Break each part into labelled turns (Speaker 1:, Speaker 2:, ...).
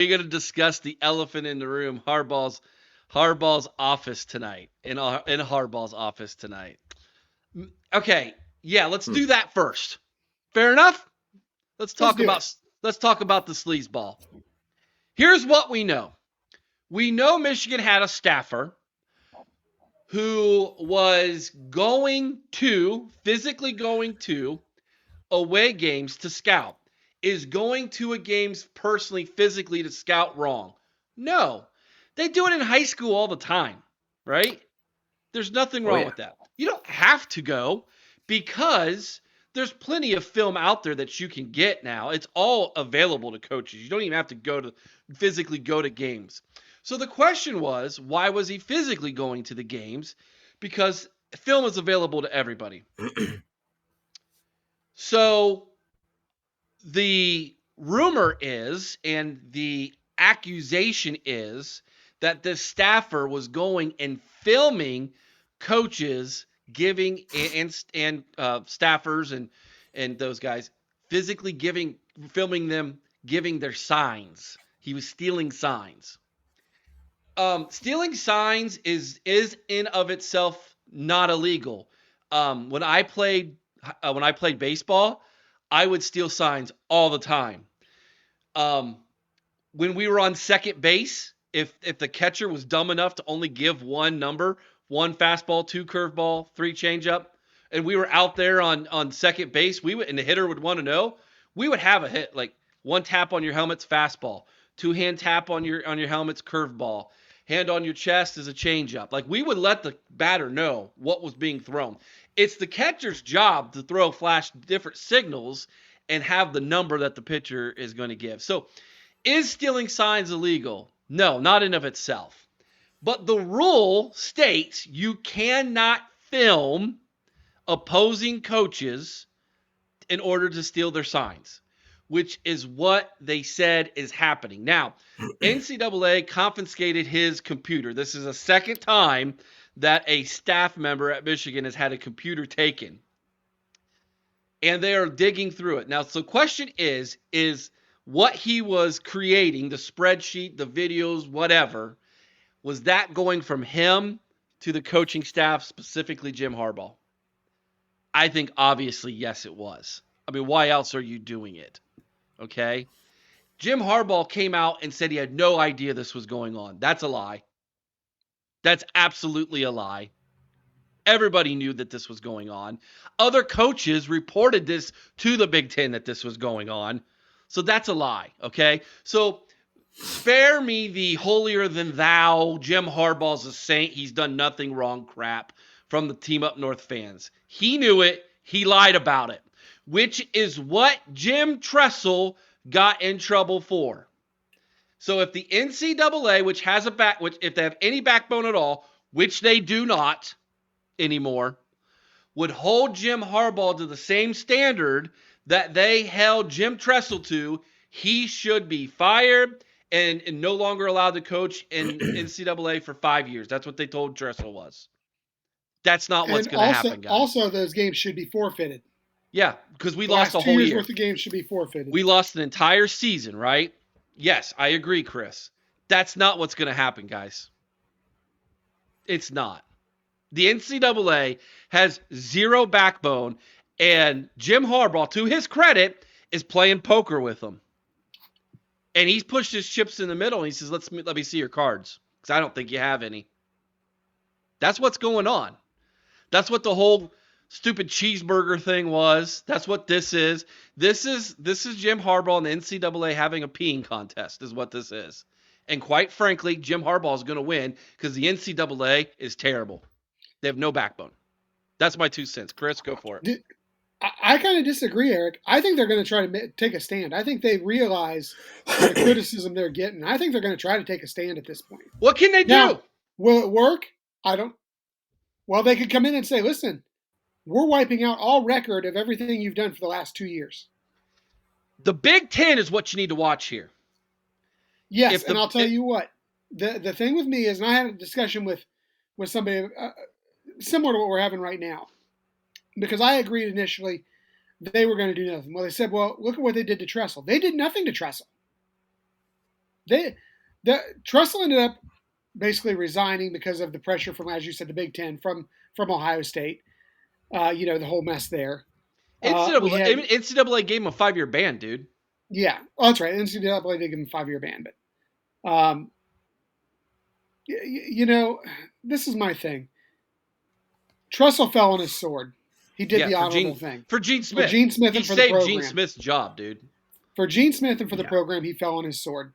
Speaker 1: We're going to discuss the elephant in the room, Harbaugh's office tonight. In Harbaugh's office tonight. Okay, yeah, let's do that first. Fair enough? Let's talk about the sleazeball. Here's what we know. We know Michigan had a staffer who was physically going to away games to scout. Is going to a games personally, physically to scout wrong? No. They do it in high school all the time, right? There's nothing wrong with that. You don't have to go because there's plenty of film out there that you can get now. It's all available to coaches. You don't even have to physically go to games. So the question was, why was he physically going to the games? Because film is available to everybody. So the rumor is, and the accusation is, that this staffer was going and filming coaches giving and staffers and those guys physically filming them giving their signs. He was stealing signs. Stealing signs is in of itself not illegal. When I played baseball, I would steal signs all the time. When we were on second base, if the catcher was dumb enough to only give one number, 1 fastball, 2 curveball, 3 changeup, and we were out there on second base, and the hitter would want to know, we would have a hit, like 1 tap on your helmet's fastball, 2 hand tap on your helmet's curveball, hand on your chest is a changeup. Like, we would let the batter know what was being thrown. It's the catcher's job to flash different signals and have the number that the pitcher is going to give. So, is stealing signs illegal? No, not in of itself. But the rule states you cannot film opposing coaches in order to steal their signs, which is what they said is happening. Now, NCAA confiscated his computer. This is a second time that a staff member at Michigan has had a computer taken. And they are digging through it. Now, so the question is what he was creating, the spreadsheet, the videos, whatever, was that going from him to the coaching staff, specifically Jim Harbaugh? I think obviously, yes, it was. I mean, why else are you doing it? Okay? Jim Harbaugh came out and said he had no idea this was going on. That's a lie. That's absolutely a lie. Everybody knew that this was going on. Other coaches reported this to the Big Ten that this was going on. So that's a lie, okay? So spare me the holier-than-thou, Jim Harbaugh's a saint, he's done nothing wrong crap from the Team Up North fans. He knew it. He lied about it, which is what Jim Tressel got in trouble for. So if the NCAA, which if they have any backbone at all, which they do not anymore, would hold Jim Harbaugh to the same standard that they held Jim Tressel to, he should be fired and no longer allowed to coach in NCAA for 5 years. That's what they told Tressel was. That's not what's going to happen, guys.
Speaker 2: Also, those games should be forfeited.
Speaker 1: Yeah, because we lost a whole year.
Speaker 2: 2 years worth of games should be forfeited.
Speaker 1: We lost an entire season, right? Yes, I agree, Chris. That's not what's going to happen, guys. It's not. The NCAA has zero backbone, and Jim Harbaugh, to his credit, is playing poker with them. And he's pushed his chips in the middle, and he says, let me see your cards, because I don't think you have any. That's what's going on. That's what the whole stupid cheeseburger thing was. That's what this is. This is Jim Harbaugh and the NCAA having a peeing contest is what this is. And quite frankly, Jim Harbaugh is going to win because the NCAA is terrible. They have no backbone. That's my 2 cents. Chris, go for it.
Speaker 2: I kind of disagree, Eric. I think they're going to try to take a stand. I think they realize the criticism they're getting. I think they're going to try to take a stand at this point.
Speaker 1: What can they do?
Speaker 2: Now, will it work? I don't. Well, they could come in and say, listen, we're wiping out all record of everything you've done for the last 2 years.
Speaker 1: The Big Ten is what you need to watch here.
Speaker 2: Yes, and I'll tell you what. The thing with me is, and I had a discussion with somebody similar to what we're having right now, because I agreed initially they were going to do nothing. Well, they said, well, look at what they did to Tressel. They did nothing to Tressel. Tressel ended up basically resigning because of the pressure from, as you said, the Big Ten from Ohio State. The whole mess there.
Speaker 1: NCAA gave him a 5-year ban, dude.
Speaker 2: Yeah, that's right. NCAA did give him a 5-year ban, but this is my thing. Tressel fell on his sword. He did the honorable thing
Speaker 1: for Gene Smith.
Speaker 2: For Gene Smith and for the program.
Speaker 1: Gene Smith's job, dude.
Speaker 2: For Gene Smith and for the program, he fell on his sword.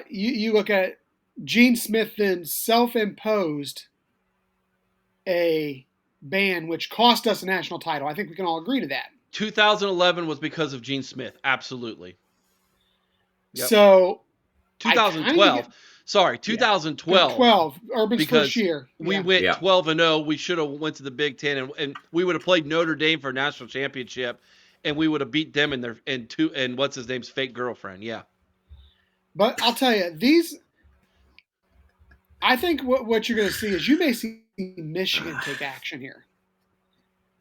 Speaker 2: You look at Gene Smith then self-imposed a ban which cost us a national title. I think we can all agree to that.
Speaker 1: 2011 was because of Gene Smith. Absolutely.
Speaker 2: Yep. So
Speaker 1: 2012.
Speaker 2: 2012. Urban's first year.
Speaker 1: We went 12-0. We should have went to the Big Ten, and we would have played Notre Dame for a national championship, and we would have beat them and what's his name's fake girlfriend. Yeah.
Speaker 2: But I'll tell you, I think what you're going to see is you may see Michigan take action here.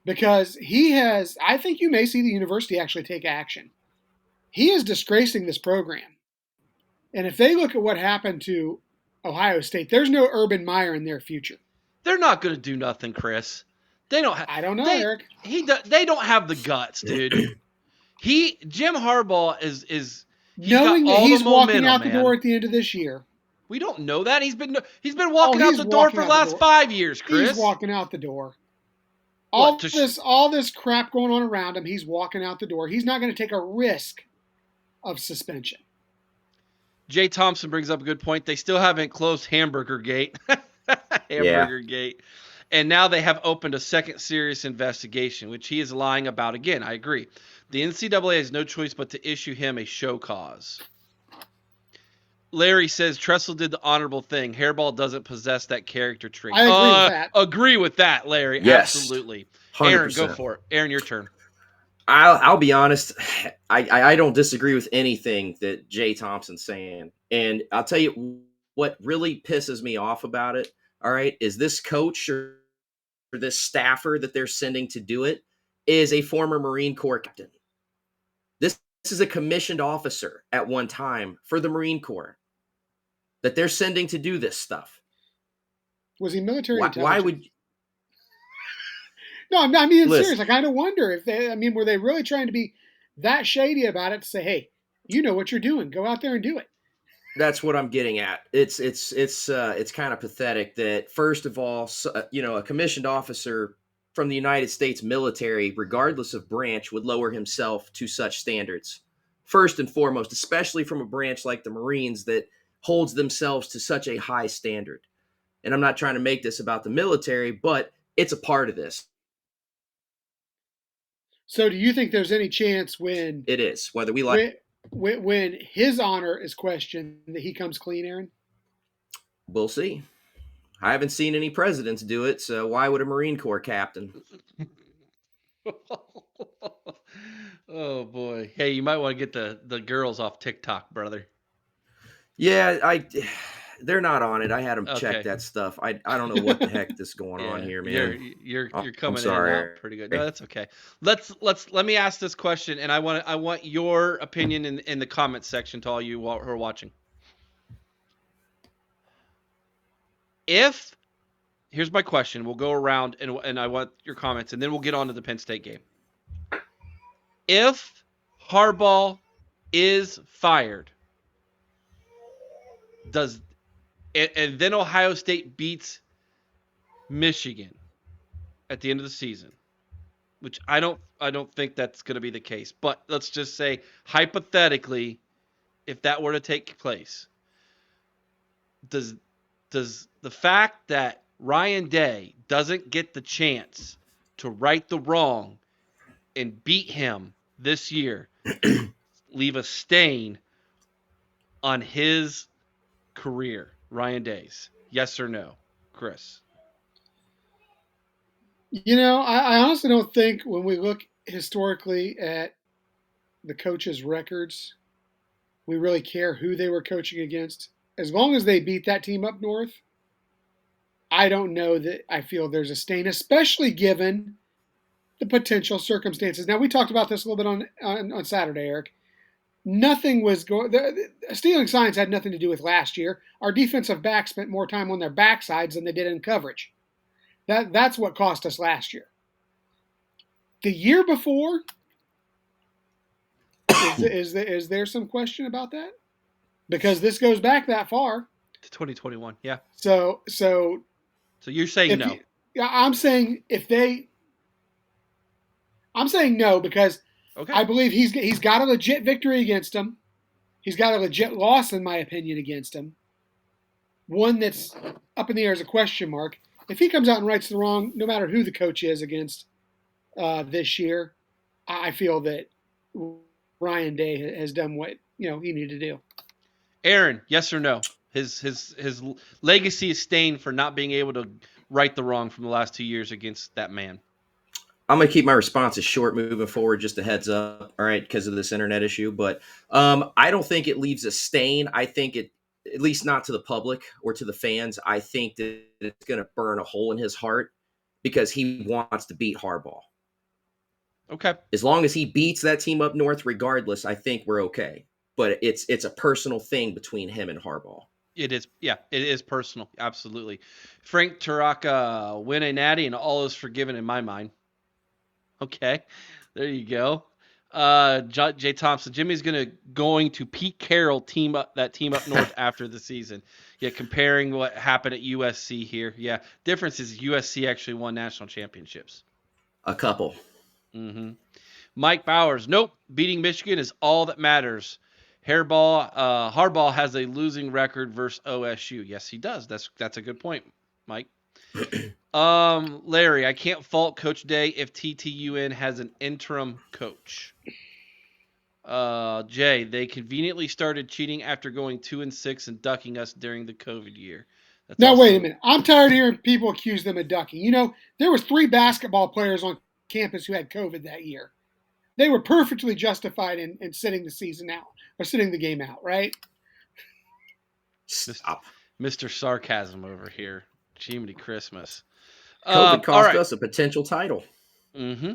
Speaker 2: Because I think you may see the university actually take action. He is disgracing this program. And if they look at what happened to Ohio State, there's no Urban Meyer in their future.
Speaker 1: They're not going to do nothing, Chris. They don't.
Speaker 2: I don't know, Eric.
Speaker 1: They don't have the guts, dude. Jim Harbaugh is
Speaker 2: knowing that he's walking out the door at the end of this year.
Speaker 1: We don't know that he's been walking out the door for the last 5 years, Chris.
Speaker 2: He's walking out the door. All this crap going on around him, he's walking out the door. He's not going to take a risk of suspension.
Speaker 1: Jay Thompson brings up a good point. They still haven't closed Hamburger Gate. Gate. And now they have opened a second serious investigation, which he is lying about again. I agree. The NCAA has no choice but to issue him a show cause. Larry says Tressel did the honorable thing. Harbaugh doesn't possess that character trait.
Speaker 2: I agree with that.
Speaker 1: Agree with that, Larry.
Speaker 3: Yes.
Speaker 1: Absolutely.
Speaker 3: 100%.
Speaker 1: Aaron, go for it. Aaron, your turn.
Speaker 3: I'll be honest. I don't disagree with anything that Jay Thompson's saying. And I'll tell you what really pisses me off about it, all right, is this coach or this staffer that they're sending to do it is a former Marine Corps captain. This is a commissioned officer at one time for the Marine Corps that they're sending to do this stuff.
Speaker 2: Was he military intelligence?
Speaker 3: Why would you?
Speaker 2: No, I'm being serious. I kind of wonder if were they really trying to be that shady about it to say, hey, you know what you're doing. Go out there and do it.
Speaker 3: That's what I'm getting at. It's kind of pathetic that, first of all, a commissioned officer from the United States military, regardless of branch, would lower himself to such standards. First and foremost, especially from a branch like the Marines that holds themselves to such a high standard. And I'm not trying to make this about the military, but it's a part of this.
Speaker 2: So do you think there's any chance when
Speaker 3: it is, whether we like
Speaker 2: when his honor is questioned, that he comes clean, Aaron?
Speaker 3: We'll see. I haven't seen any presidents do it, so why would a Marine Corps captain?
Speaker 1: Oh boy. Hey, you might want to get the girls off TikTok, brother.
Speaker 3: Yeah, they're not on it. I had them check that stuff. I don't know what the heck is going on here, man.
Speaker 1: You're coming in and out pretty good. No, that's okay. Let me ask this question, and I want your opinion in the comments section to all you who are watching. Here's my question. We'll go around and I want your comments, and then we'll get on to the Penn State game. If Harbaugh is fired, and then Ohio State beats Michigan at the end of the season, which I don't think that's going to be the case. But let's just say hypothetically, if that were to take place, does the fact that Ryan Day doesn't get the chance to right the wrong and beat him this year leave a stain on his career, Ryan Day's? Yes or no, Chris?
Speaker 2: I honestly don't think when we look historically at the coaches' records, we really care who they were coaching against. As long as they beat that team up north, I don't know that I feel there's a stain, especially given the potential circumstances. Now, we talked about this a little bit on Saturday, Eric. nothing was going. The stealing signs had nothing to do with last year. Our defensive backs spent more time on their backsides than they did in coverage. That's what cost us last year. The year before, is there some question about that? Because this goes back that far.
Speaker 1: To 2021, yeah.
Speaker 2: So
Speaker 1: you're saying no?
Speaker 2: I'm saying I'm saying no because
Speaker 1: Okay.
Speaker 2: I believe he's got a legit victory against him. He's got a legit loss, in my opinion, against him. One that's up in the air as a question mark. If he comes out and rights the wrong, no matter who the coach is against this year, I feel that Ryan Day has done what he needed to do.
Speaker 1: Aaron, yes or no? His legacy is stained for not being able to right the wrong from the last 2 years against that man.
Speaker 3: I'm going to keep my responses short moving forward, just a heads up, all right, because of this internet issue. But I don't think it leaves a stain. I think it, at least not to the public or to the fans, I think that it's going to burn a hole in his heart because he wants to beat Harbaugh.
Speaker 1: Okay.
Speaker 3: As long as he beats that team up north, regardless, I think we're okay. But it's a personal thing between him and Harbaugh.
Speaker 1: It is, yeah, it is personal, absolutely. Frank Taraka, win a natty and all is forgiven in my mind. Okay, there you go. Jay Thompson, Jimmy's going to Pete Carroll team up north after the season. Yeah, comparing what happened at USC here. Yeah, difference is USC actually won national championships.
Speaker 3: A couple.
Speaker 1: Mm-hmm. Mike Bowers, nope. Beating Michigan is all that matters. Harbaugh has a losing record versus OSU. Yes, he does. That's a good point, Mike. Larry, I can't fault Coach Day if TTUN has an interim coach. Jay, they conveniently started cheating after going 2-6 and ducking us during the COVID year.
Speaker 2: Now wait a minute. I'm tired of hearing people accuse them of ducking. There was 3 basketball players on campus who had COVID that year. They were perfectly justified in sitting the season out or sitting the game out, right?
Speaker 3: Stop.
Speaker 1: Mr. Sarcasm over here. Jiminy Christmas.
Speaker 3: COVID cost us a potential title.
Speaker 1: Mm-hmm.